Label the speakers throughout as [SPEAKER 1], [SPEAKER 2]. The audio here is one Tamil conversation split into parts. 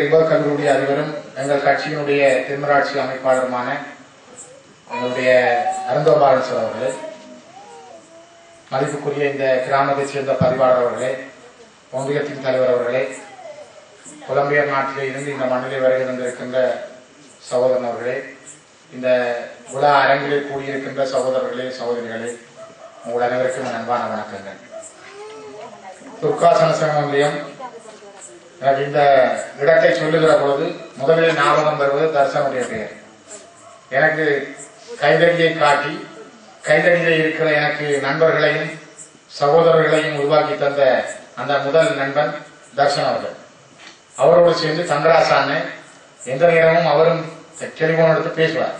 [SPEAKER 1] கல்லூரி அதிபரும் எங்கள் கட்சியினுடைய தென்மராட்சி அமைப்பாளருமான எங்களுடைய அருந்தோபாலன் சார் அவர்களே, மதிப்புக்குரிய இந்த கிராமத்தைச் சேர்ந்த பதிவாளர் அவர்களே, ஒன்றியத்தின் தலைவர் அவர்களே, புலம்பெயர் நாட்டிலே இருந்து இந்த மண்ணிலே வருகை தந்திருக்கின்ற சகோதரன் அவர்களே, இந்த விழா அரங்கிலே கூடியிருக்கின்ற சகோதரர்களே, சகோதரிகளே, உங்கள் அனைவருக்கும் அன்பான வணக்கங்கள். துர்காசன சமநிலையம் எனக்கு இந்த இடத்தை சொல்லுகிற பொழுது முதலில் ஞாபகம் வருவது தர்சனுடைய பெயர். எனக்கு கைதடியை காட்டி கைதடியிலே இருக்கிற எனக்கு நண்பர்களையும் சகோதரர்களையும் உருவாக்கி தந்த அந்த முதல் நண்பன் தர்சன் அவர்கள். அவரோடு சேர்ந்து தங்கராசானை எந்த நேரமும் அவரும் டெலிபோன் எடுத்து பேசுவார்,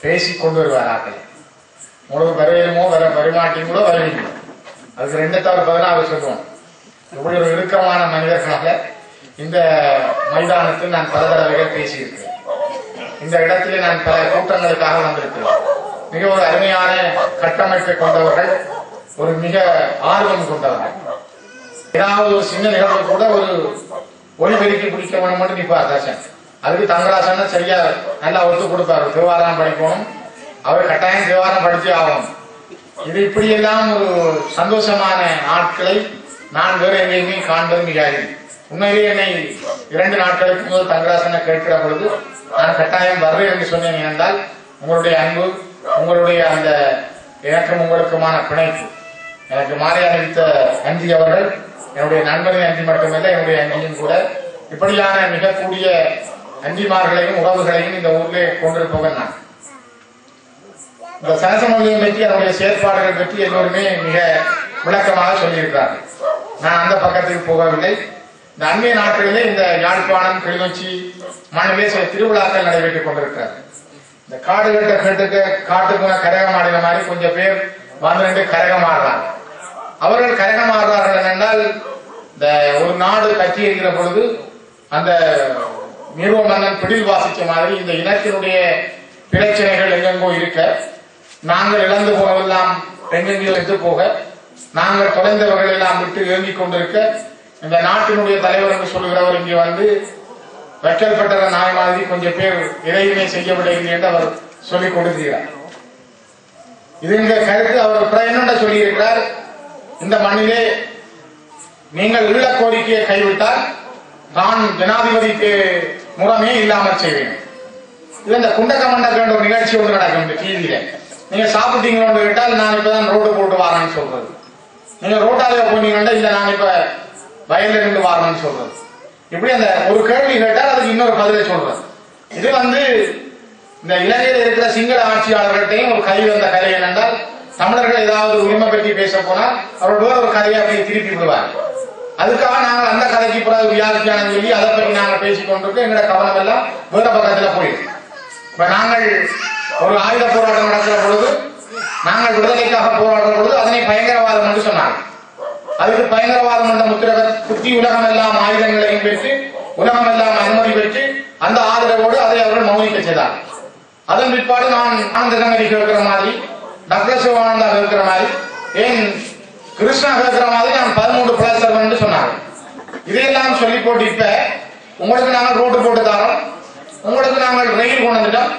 [SPEAKER 1] பேசி கொண்டு வருவார். ஆக்களை உங்களுக்கு வருவீமோ வருமாட்டீங்களோ வருவீங்களோ, அதுக்கு 2,000 சொல்லுவோம். இப்படி ஒரு இறுக்கமான மனிதர்களாக இந்த மைதானத்தில் நான் பல தடவைகள் பேசியிருக்கிறேன். இந்த இடத்திலே நான் பல கூட்டங்களுக்காக வந்திருக்கிறேன். மிக ஒரு அருமையான கட்டமைப்பை கொண்டவர்கள், ஒரு மிக ஆர்வம் கொண்டவர்கள். ஏதாவது ஒரு சின்ன நிகழ்வு கூட ஒரு ஒளிபெருக்கி பிடிக்க வேணும் மட்டும் நிற்பார் தர்சன். அதுக்கு தங்கராசன் சரியா நல்லா ஒத்து கொடுப்பார். தேவாரம் படிக்கணும், அவர் கட்டாயம் தேவாரம் படிச்சே ஆகணும். இது இப்படியெல்லாம் ஒரு சந்தோஷமான ஆட்களை நான் வேறு எங்கேயுமே காண்பது மிக அரிது. உண்மையிலேயே என்னை 2 நாட்களுக்கு முதல் தங்கராசனை கேட்கிற பொழுது நான் கட்டாயம் வர்றேன் என்று சொன்னேன். என்றால் உங்களுடைய அன்பு, உங்களுடைய அந்த எனக்கும் உங்களுக்குமான பிணைப்பு, எனக்கு மாலை அணிவித்த அஞ்சி அவர்கள் என்னுடைய நண்பரின் அஞ்சி மட்டுமல்ல, என்னுடைய அஞ்சியும் கூட. இப்படியான மிக கூடிய அஞ்சிமார்களையும் உறவுகளையும் இந்த ஊரிலே கொண்டிருப்பவன் நான். இந்த சனசமூகம் பற்றி அதனுடைய செயற்பாடுகள் பற்றி எல்லோருமே மிக விளக்கமாக சொல்லியிருக்கிறார்கள். நான் அந்த பக்கத்துக்கு போகவில்லை. இந்த அண்மைய நாட்களிலே இந்த யாழ்ப்பாணம், கிளிநொச்சி மண்ணிலே சில திருவிழாக்கள் நடைபெற்றுக் கொண்டிருக்கிறார்கள். இந்த காடு கேட்டுக்கு காட்டுக்கு கரகம் ஆடின மாதிரி கொஞ்சம் பேர் வந்து கரகம் ஆடுறாங்க. அவர்கள் கரகம் ஆடுறார்கள் என்றால், இந்த ஒரு நாடு கட்சி இருக்கிற பொழுது அந்த நிறுவ மன்னன் பிடில் வாசிச்ச மாதிரி இந்த இனத்தினுடைய பிரச்சனைகள் எங்கெங்கோ இருக்க, நாங்கள் இழந்து போனதெல்லாம் எங்கெங்கோ எடுத்து போக, நாங்கள் தொலைந்தவர்கள் எல்லாம் விட்டு இயங்கிக் கொண்டிருக்க, இந்த நாட்டினுடைய தலைவர் என்று சொல்லுகிறவர் இங்கே வந்து வைக்கப்பட்ட நாய் மாதிரி கொஞ்சம் பேர் எதையுமே செய்யவில்லை என்று அவர் சொல்லிக் கொடுக்கிறார். இது இந்த கருத்து அவர் என்ன சொல்லி இருக்கிறார், இந்த மண்ணிலே நீங்கள் உள்ள கோரிக்கையை கைவிட்டால் தான் ஜனாதிபதிக்கு முறைமே இல்லாமல் செய்வேன். இது இந்த குண்டக்கமண்டக்க ஒரு நிகழ்ச்சி ஒன்று நடக்கும் இந்த டிவியில. நீங்க சாப்பிட்டீங்களோன்னு கேட்டால் நான் இப்பதான் ரோடு போட்டு வாரேன்னு சொல்றது, நீங்க ரோட்டாலே போனீங்கன்னா இல்ல நான் இப்ப வயல்ல இருந்து வாரேன்னு சொல்றது. இப்படி அந்த ஒரு கேள்வி கேட்டால் அதுக்கு இன்னொரு பதிலை சொல்றது. இது வந்து இந்த இலங்கையில் இருக்கிற சிங்கள ஆட்சியாளர்கள்ட்டையும் ஒரு கை வந்த கதை என்னென்றால், தமிழர்கள் ஏதாவது உரிமை பற்றி பேச போனால் அவர்கள் ஒரு கதையை அப்படியே திருப்பி விடுவார். அதுக்காக நாங்கள் அந்த கதைக்கு பிறகு வியாக்கியானம் சொல்லி அதை பற்றி நாங்கள் பேசிக் கொண்டிருக்கோம். எங்களோட கவனம் எல்லாம் வேற பக்கத்துல போயிடும். இப்ப நாங்கள் ஒரு ஆயுத போராட்டம் நடக்கிற பொழுது, நாங்கள் விடுதலைக்காக போராடுற பொழுது அதனை பயங்கரவாதம் என்று சொன்னார்கள். அதுக்கு பயங்கரவாதம் என்ற முத்திரை குத்தி உலகம் எல்லாம் ஆயுதங்களையும் பெற்று, உலகம் எல்லாம் அனுமதி பெற்று அந்த ஆதரவோடு அதை அவர்கள் மௌனிக்க செய்தார்கள். அதன் பிற்பாடு நான் ஆனந்த கங்கரி கேட்கிற மாதிரி, டாக்டர் சிவானந்தா கேட்கிற மாதிரி, ஏன் கிருஷ்ணா கேட்கிற மாதிரி நான் 13+ என்று சொன்னார்கள். இதையெல்லாம் சொல்லி போட்டு இப்ப உங்களுக்கு நாங்கள் ரோடு போட்டு தரோம், உங்களுக்கு நாங்கள் ரயில் கொண்டு வந்துட்டோம்.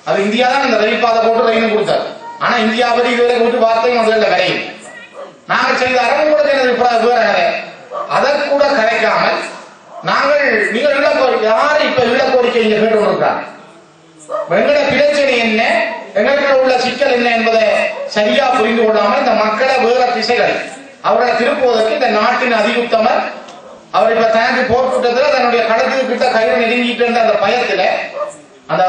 [SPEAKER 1] அது இந்தியா தான் இந்த ரயில் பாதை போட்டு ரயில் கொடுத்தாரு. ஆனா இந்தியா பற்றி இதுவரை கொடுத்து வார்த்தையும் முதல்ல கரையும் நாங்கள் செய்தார உங்களுக்கு எனக்கு வேற கரை. அதை கூட கரைக்காமல் நாங்கள் நீங்கள் இட கோரிக்கை யாரு இப்ப இட கோரிக்கை இங்க கேட்டு கொண்டிருக்கிறாங்க. எங்களோட பிரச்சனை என்ன, எங்களுக்கு உள்ள சிக்கல் என்ன என்பதை சரியா புரிந்து கொள்ளாமல் இந்த மக்களை வேற திசைகள் அவர்களை திருப்புவதற்கு இந்த நாட்டின் அதியுத்தமர் அவர் இப்ப தனக்கு போர்க்கூட்டத்தில் தன்னுடைய கடத்துக்கு கிட்ட கயிறு நெருங்கிட்டு இருந்த அந்த பயத்துல, அந்த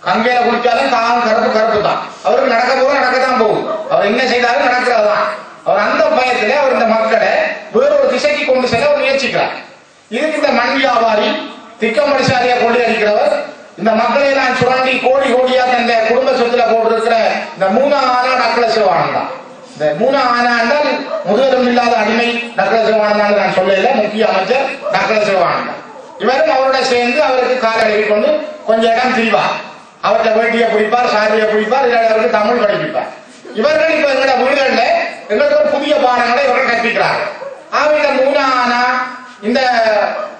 [SPEAKER 1] கங்கையில குளிச்சாலும் தானும் கருப்பு தான், அவருக்கு நடக்க போக நடக்கத்தான் போகும், அவர் என்ன செய்தாலும் நடக்கிறதுதான். அவர் அந்த பயத்துல அவர் இந்த மக்களை வேறொரு திசைக்கு கொண்டு செல்ல அவர் முயற்சிக்கிறார். இதுக்கு இந்த மண் வியாபாரி திக்கமடிசாரியா கொள்ளையடிக்கிறவர் இந்த மக்களை எல்லாம் சுரண்டி கோடி கோடியா தந்த குடும்ப சொத்துல போட்டிருக்கிற இந்த 3ஆம் ஆனா நக்கல சிவானந்தான். இந்த 3ஆம் ஆனா என்றால் முதுகெலும் இல்லாத அடிமை நக்கல சிவானந்தான் நான் சொல்லல, முக்கிய அமைச்சர் நக்கல சிவானந்தான். இவரும் அவரோட சேர்ந்து அவருக்கு காலடி கொண்டு கொஞ்சம் இடம் திரிவார். அவர்கிட்ட வேட்டியை பிடிப்பார், சாரியை பிடிப்பார், அவருக்கு தமிழ் படிப்பிப்பார். இவர்கள் இப்ப எங்களோட வீடுகள்ல எங்களுக்கு ஒரு புதிய பாடங்களை இவர்கள் கற்பிக்கிறார்கள். அவங்க 3ஆம் ஆனா இந்த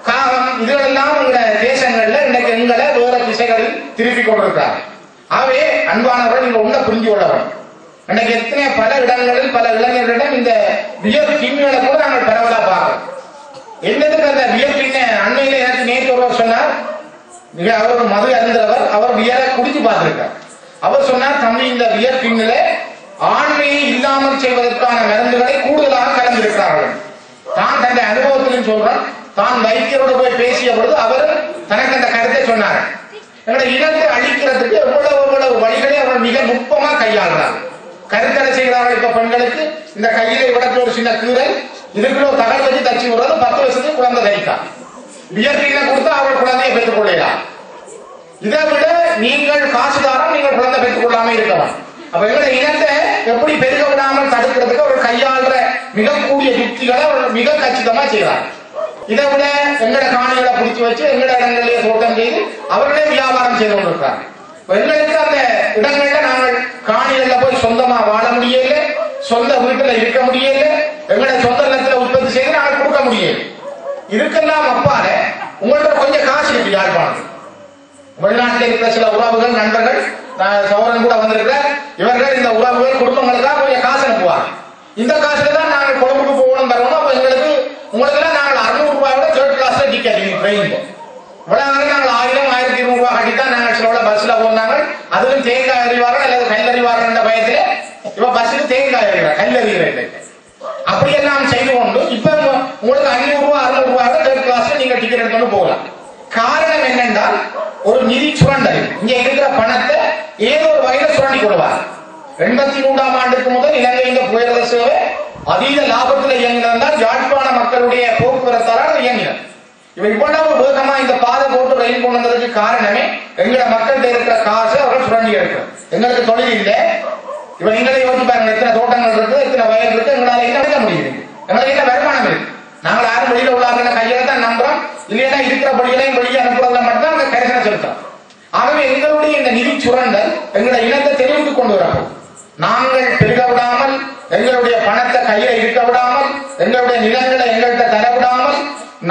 [SPEAKER 1] காகம் இதுகளெல்லாம் எங்க தேசங்கள்ல இன்னைக்கு எங்களை வேற திசைகளில் திருப்பி கொண்டிருக்கிறாங்க. ஆகவே அன்பானவர்கள் நீங்க உண்ட புரிஞ்சு கொள்ளவன். இன்னைக்கு எத்தனை பல இடங்களில் பல இளைஞர்களிடம் இந்த வியர் கிண்ணிகளை கூட நாங்கள் பரவலா பார்க்கிறோம். என்னதுக்கு அந்த வியர் கிண்ண அண்மையில எனக்கு நேற்று ஒருவர் சொன்னார், மிக அவர் மது அருந்தவர், அவர் வியரை குடிச்சு பார்த்திருக்கார். அவர் சொன்னார், தம்பி இந்த வியர் கிண்ணில ஆண்மையை இல்லாமல் செய்வதற்கான மருந்துகளை கூடுதலாக கலந்திருக்கிறார்கள். தான் தன் அனுபவத்திலும் சொல்றான், தான் வைத்தியரோடு போய் பேசிய பொழுது அவர் தனக்கு அந்த கருத்தை சொன்னார். எங்களை இனத்தை அழிக்கிறதுக்கு எவ்வளவு வழிகளை அவர் மிக நுட்பமா கையாளுறாங்க. கருத்தடை செய்கிறார்கள். இப்ப பெண்களுக்கு இந்த கையில விடக்கு ஒரு சின்ன கீரை, இதுக்குள்ள ஒரு தகவல் வச்சு தச்சு விடுறது, 10 வருஷத்துக்கு குழந்தை தைத்தான். வியர்க்கின கொடுத்தா அவர்கள் குழந்தையை பெற்றுக் கொள்ளலாம். இதை விட நீங்கள் காசுதாரம் நீங்கள் குழந்தை பெற்றுக் கொள்ளாம இருக்கலாம். அப்ப எங்களை இனத்தை எப்படி பெருக விடாமல் தடுக்கிறதுக்கு அவர் கையாளுற மிக கூடிய யுக்திகளை அவர் மிக கச்சிதமா செய்கிறார். இதை விட எங்கட காணிகளை பிடிச்சு வச்சு எங்கட இடங்களிலே தோட்டம் செய்து அவர்களே வியாபாரம் செய்து கொண்டிருக்கிறாங்க. எங்களுக்கு அந்த இடங்கள்ல நாங்கள் காணிகள்ல போய் சொந்தமா வாழ முடியல, சொந்த வீட்டுல இருக்க முடியல, எங்களை சொந்த நிலத்துல உற்பத்தி செய்து நாங்கள் கொடுக்க முடியல. இதுக்கெல்லாம் அப்பால உங்கள்ட்ட கொஞ்சம் காசு இருக்கு. யாழ்ப்பாணம் வெளிநாட்டில் இருக்கிற சில உறவுகள் நண்பர்கள், சௌரன் கூட வந்திருக்கிற இவர்கள் இந்த உறவுகள் குடும்பங்களுக்காக கொஞ்சம் காசு அனுப்புவாங்க. இந்த காசுல தான் நாங்கள் கொழும்புக்கு போகணும் தரணும். அப்ப எங்களுக்கு உங்களுக்கு எல்லாம் நாங்கள் 600 ரூபாயோட 3rd கிளாஸ்ல டிக்கெட் ட்ரெயின் இவ்வளவு நாங்கள் 1000 1200 ரூபாய் கட்டித்தான் நாங்கள் சில பஸ்ல போனாங்க. அதுவும் தேங்காய் அறிவார்கள் அல்லது கல் அறிவார்கள் என்ற பயத்துல இப்ப பஸ்ஸுக்கு தேங்காய் அறிவார் கல் அறிவியல் அப்படியெல்லாம் செய்து கொண்டு இப்ப உங்களுக்கு 500 ரூபாய் 600 ரூபாயோட 3rd கிளாஸ்ல நீங்க டிக்கெட் எடுத்துன்னு போகலாம். காரணம் என்னென்றால் ஒரு நிதி சுரண்டல். இங்க இருக்கிற பணத்தை ஏதோ ஒரு வகையில சுரண்டி கொள்வார். 83ஆம் ஆண்டுக்கு முதல் இலங்கை இந்த புயல் சேவை அதீத லாபத்தில் இயங்கினால் யாழ்ப்பாண மக்களுடைய போக்குவரத்தால் இயங்கினர். இவன் இவ்வளவு வேகமா இந்த பாதை போட்டு ரயில் கொண்டு வந்ததுக்கு காரணமே எங்களோட மக்கள்கிட்ட இருக்கிற காசு அவர்கள் சுரண்டி எடுக்கிறோம். எங்களுக்கு தொழில் இல்லை. இவன் எங்களை யோசிச்சு பாருங்க, எத்தனை தோட்டங்கள் இருக்கு, எத்தனை வயல் இருக்கு, எங்களால என்ன எடுக்க முடியுது, எங்களுக்கு என்ன வருமானம் இருக்கு. நாங்கள் யாரும் வெளியில உள்ளாங்க கையில தான் நம்புறோம். இல்லையா இருக்கிற படிகளையும் வெளியே அனுப்புறதுல மட்டும் அங்க கரிசனம் செலுத்துறோம். ஆகவே எங்களுடைய இந்த நிதி சுரண்டல் எங்களை இனத்தை தெளிவுக்கு கொண்டு வரப்போம். நாங்கள் பெருக விடாமல், எங்களுடைய பணத்தை கையில இருக்க விடாமல், எங்களுடைய நிலங்களை எங்கள்கிட்ட தர விடாமல்,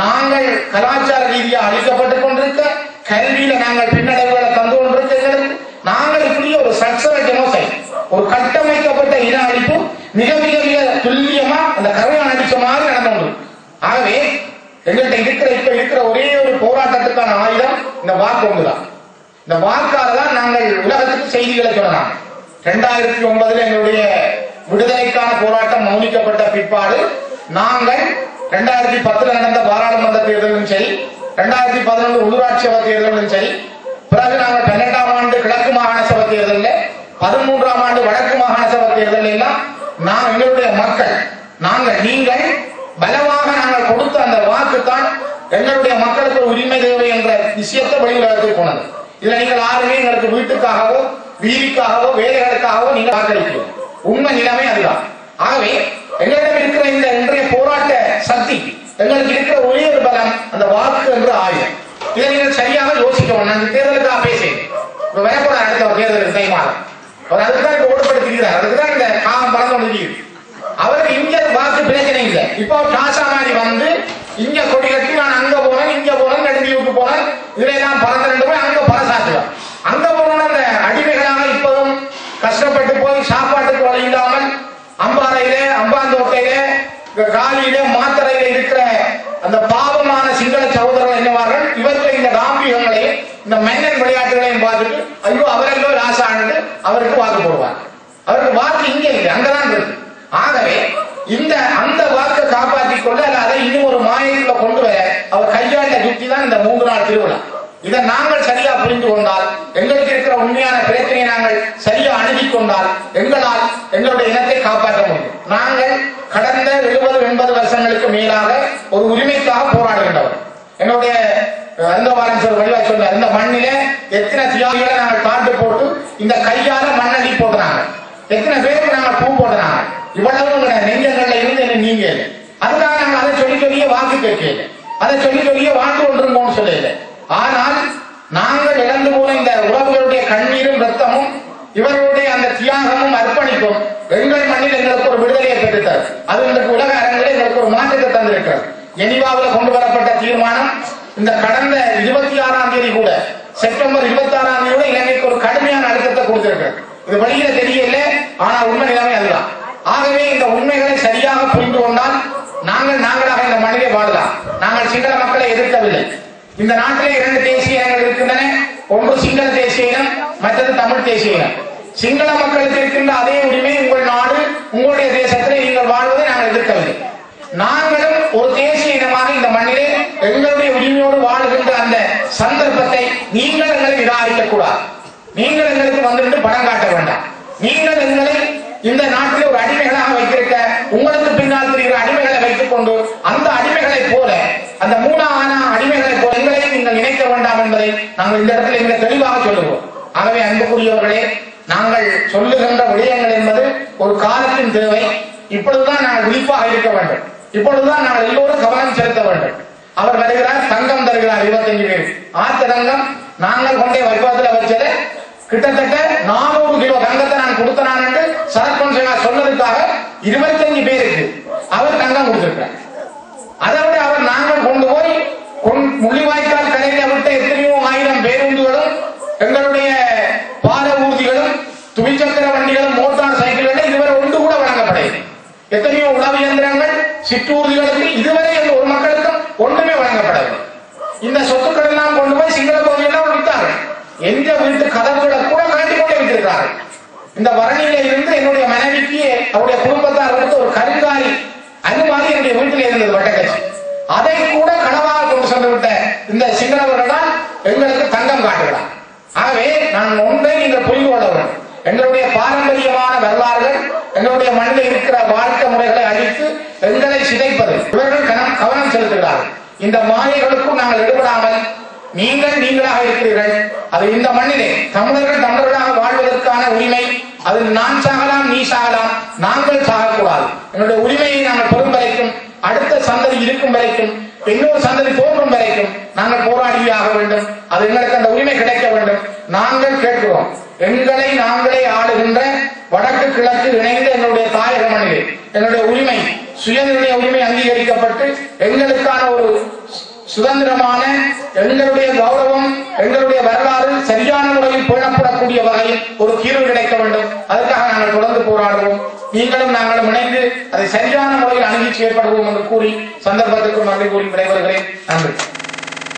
[SPEAKER 1] நாங்கள் கலாச்சார ரீதியாக அழிக்கப்பட்டுக் கொண்டிருக்க, கல்வியில நாங்கள் பின்னடைவுகளை தந்து கொண்டிருக்க எங்களுக்கு நாங்கள் இப்படியே ஒரு சக்சரல் ஜெனோசைட், ஒரு கட்டமைக்கப்பட்ட இன அழிப்பு மிக மிக மிக துல்லியமா அந்த கருணை அடிச்ச மாதிரி நடந்து கொண்டிருக்கு. ஆகவே எங்கள்கிட்ட இப்ப இருக்கிற ஒரே ஒரு போராட்டத்துக்கான ஆயுதம் இந்த வாக்கு ஒன்றுதான். இந்த வாக்கால தான் நாங்கள் உலகத்துக்கு செய்திகளை சொல்லலாம். 2009 எங்களுடைய விடுதலைக்கான போராட்டம் மௌனிக்கப்பட்ட பிற்பாடு நாங்கள் 2010 நடந்த பாராளுமன்ற தேர்தலும் சரி, 2011 உள்ளூராட்சி சபை தேர்தலும் சரி, பிறகு நாங்கள் 12ஆம் ஆண்டு கிழக்கு மாகாண சபை தேர்தலில், 13ஆம் ஆண்டு வடக்கு மாகாண சபை தேர்தல் எல்லாம் எங்களுடைய மக்கள் நீங்கள் பலமாக நாங்கள் கொடுத்த அந்த வாக்கு தான் எங்களுடைய மக்களுக்கு ஒரு உரிமை தேவை என்ற விஷயத்தை வெளியுலகத்தில் போனது. இதுல நீங்கள் யாருமே எங்களுக்கு வீட்டுக்காகவோ வீதிக்காகவோ வேலைகளுக்காகவோ நீங்கள் வாக்களிக்கிறோம். உண்மை நிலைமை அதுதான். ஆகவே எங்களிடம் இருக்கிற இந்த இன்றைய போராட்ட சக்தி, எங்களுக்கு இருக்கிற ஒரே ஒரு பலம் அந்த வாக்கு என்ற ஆயுதம். இதை நீங்கள் சரியாக யோசிக்கணும். நான் தேர்தலுக்காக பேசுகிறேன். இப்ப வரப்போற அடுத்த தேர்தலுக்கு தைமாதம் அவர் அதுக்குதான் இப்ப ஓடப்படுத்திருக்கிறார். அதுக்குதான் இந்த காலம் பறந்து கொண்டிருக்கிறது. அவருக்கு இங்க வாக்கு பிரச்சனை இல்லை. இப்போ டாசா மாதிரி வந்து இங்க கொடி கட்டி நான் அங்க போனேன் இங்க போனேன் நடுவியூருக்கு போனேன் இதெல்லாம் பறந்து ரெண்டு போய் அங்க பறசாட்டுவேன். அங்க போனோம்னா அந்த அடிமைகளாக இப்போதும் கஷ்டப்பட்டு போய் சாப்பாட்டுக்கு வழி இல்லாமல் அம்பாறையில அம்பாந்தோட்டையில காலியில மாத்தறையில இருக்கிற அந்த பாவமான சிங்கள சகோதரர்கள் என்னவார்கள், இவர்கள் இந்த காம்பியங்களையும் இந்த மன்னன் விளையாட்டுகளையும் பார்த்துட்டு ஐயோ அவரெல்லோ ராசாண்டு அவருக்கு வாக்கு போடுவார். அவருக்கு வாக்கு இங்கே இல்லை, அங்கதான் இருக்கு. ஆகவே அந்த வாக்கை காப்பாற்றிக் கொள்ள அதை இன்னும் ஒரு மாயத்துல கொண்டு வர அவர் கையாண்ட யுக்தி தான் இந்த 3 நாள் திருவிழா. இதை நாங்கள் சரியா புரிந்து கொண்டால், எங்களுக்கு இருக்கிற உண்மையான பிரச்சனையை நாங்கள் சரியா அணுகிக் கொண்டால் எங்களால் எங்களுடைய இனத்தை காப்பாற்ற முடியும். நாங்கள் கடந்த 70-80 வருஷங்களுக்கு மேலாக ஒரு உரிமைக்காக போராடுகின்றவர். என்னுடைய அந்த வாரம் வழிவாய் சொன்ன இந்த மண்ணில எத்தனை தியாகிகளை நாங்கள் காட்டு போட்டு இந்த கையால மண்ணடி போடுறாங்க, எத்தனை பேருக்கு நாங்கள் பூ போடுறாங்க. இவ்வளவு நெஞ்சங்கள்ல இருந்து என்ன நீங்க அதுக்காக நாங்கள் அதை சொல்லியே வாக்கு கேட்கல, அதை சொல்லியே வாக்கு ஒன்றுங்கன்னு சொல்லல. ஆனால் நாங்கள் இழந்து போன இந்த உறவுகளுடைய கண்ணீரும் ரத்தமும் இவர்களுடைய அந்த தியாகமும் அர்ப்பணிப்பும் எங்கள் மண்ணில் எங்களுக்கு ஒரு விடுதலையை பெற்றுத்தார். அது இன்றைக்கு உலக அரங்கில் எங்களுக்கு ஒரு மாற்றத்தை தந்திருக்கிறது. ஜெனீவாவில் கொண்டு வரப்பட்ட தீர்மானம் இந்த கடந்த 26ஆம் தேதி கூட செப்டம்பர் 26ஆம் தேதி கூட இலங்கைக்கு ஒரு கடுமையான அழுத்தத்தை கொடுத்திருக்கிறது. இது வெளியில தெரியல, ஆனா உண்மை நிலைமை அதுதான். ஆகவே இந்த உண்மைகளை சரியாக புரிந்து கொண்டால் நாங்களாக இந்த மண்ணிலே வாழலாம். நாங்கள் சிங்கள மக்களை எதிர்க்கவில்லை. இந்த நாட்டிலே 2 தேசிய இனங்கள் இருக்கின்றன. ஒன்று சிங்கள தேசிய இனம், மற்றது தமிழ் தேசிய இனம். சிங்கள மக்களுக்கு இருக்கின்ற அதே உரிமை உங்கள் நாடு, உங்களுடைய தேசத்திலே நீங்கள் வாழ்வதை நாங்கள் எதிர்க்கவில்லை. நாங்களும் ஒரு தேசிய இனமாக இந்த மண்ணிலே எங்களுடைய உரிமையோடு வாழ்கின்ற அந்த சந்தர்ப்பத்தை நீங்கள் எங்களை நிராகரிக்க கூடாது. நீங்கள் எங்களுக்கு வந்து படம் காட்ட வேண்டாம். நீங்கள் எங்களை இந்த நாட்டில் ஒரு அடிமைகளாக வைத்திருக்க, உங்களுக்கு பின்னால் தெரிகிற அடிமைகளை வைத்துக் கொண்டு அந்த அடிமைகளை போல, அந்த 3 ஆனா அடிமைகளை போல எங்களை நீங்கள் நினைக்க வேண்டாம் என்பதை நாங்கள் இந்த இடத்துல மிக தெளிவாக சொல்லுவோம். ஆகவே அன்புக்குரியவர்களே, நாங்கள் சொல்லுகின்ற விடயங்கள் என்பது ஒரு காலத்தின் தேவை. இப்பொழுதுதான் நாங்கள் விழிப்பாக இருக்க வேண்டும். இப்பொழுதுதான் நாங்கள் எல்லோரும் கவனம் செலுத்த வேண்டும். அவர் வருகிறார், தங்கம் தருகிறார் 25 பேர். ஆத்தரங்கம் நாங்கள் கொண்டே வைப்பதில் வச்சது கிட்டத்தட்ட 400 கிலோ தங்கத்தை நான் கொடுத்தனான் என்று சரத்பொன்சேகா சொன்னதுக்காக 25 பேருக்கு அவர் தங்கம் கொடுத்திருக்கிறார். அதை விட அவர் நாங்கள் கொண்டு போய் முள்ளிவாய்க்கால் கரையில விட்ட எத்தனையோ 1000 பேருந்துகளும் எங்களுடைய பாத ஊர்திகளும் துவிச்சக்கர வண்டிகளும் மோட்டார் சைக்கிள்களும் இதுவரை ஒன்று கூட வழங்கப்படவில்லை. எத்தனையோ உணவு இயந்திரங்கள் சிற்றூர்திகளுக்கு இதுவரை ஒரு மக்களுக்கும் ஒன்றுமே வழங்கப்படவில்லை. இந்த சொத்துக்கள் எல்லாம் கொண்டு போய் சிங்கள பகுதியெல்லாம் விட்டார்கள். எந்த வீட்டு கதவுகளை கூட கட்டி கொண்டே விட்டிருக்கிறார்கள். இந்த வரணியில இருந்து என்னுடைய மனைவிக்கு அவருடைய குடும்பத்தார் கொடுத்த ஒரு கருங்காரி அது மாதிரி என்னுடைய வீட்டில் இருந்தது வட்டக்கட்சி. அதை கூட கனவாக கொண்டு சென்று விட்ட இந்த சிங்களவர்கள் தான் எங்களுக்கு தங்கம் காட்டுகிறார். ஆகவே நான் ஒன்றை நீங்கள் புரிந்து கொள்ள வேண்டும். எங்களுடைய பாரம்பரியமான வரலாறுகள், எங்களுடைய மண்ணில் இருக்கிற வாழ்க்கை முறைகளை அழித்து எங்களை சிதைப்பது இவர்கள் கவனம் செலுத்துகிறார்கள். இந்த மாயைகளுக்கும் நாங்கள் ஈடுபடாமல் நீங்களாக இருக்கிறீர்கள். அது இந்த மண்ணிலே தமிழர்கள் தமிழர்களாக வாழ்வதற்கான உரிமை. அதில் நான் சாகலாம், நீ சாகலாம், நாங்கள் சாகக்கூடாது. என்னுடைய உரிமையை நாங்கள் பெறும் வரைக்கும், அடுத்த சந்ததி இருக்கும் வரைக்கும், இன்னொரு சந்ததி தோன்றும் வரைக்கும் நாங்கள் போராடியாக வேண்டும். அது எங்களுக்கு அந்த உரிமை கிடைக்க வேண்டும். நாங்கள் கேட்கிறோம், எங்களை நாங்களே ஆளுகின்ற வடக்கு கிழக்கு இணைந்த எங்களுடைய தாயக மண்ணிலே எங்களுடைய உரிமை, சுயநிர்ணய உரிமை அங்கீகரிக்கப்பட்டு எங்களுக்கான ஒரு சுதந்திரமான எங்களுடைய கௌரவம், எங்களுடைய வரலாறு சரியான முறையில் பேணப்படக்கூடிய வகையில் ஒரு தீர்வு கிடைக்க வேண்டும். அதுக்காக நாங்கள் தொடர்ந்து போராடுவோம். நீங்களும் நாங்களும் இணைந்து அதை சரியான முறையில் அணுகி செயற்படுவோம் என்று கூறி சந்தர்ப்பத்திற்கு நன்றி கூறி விடைபெறுகிறேன். நன்றி.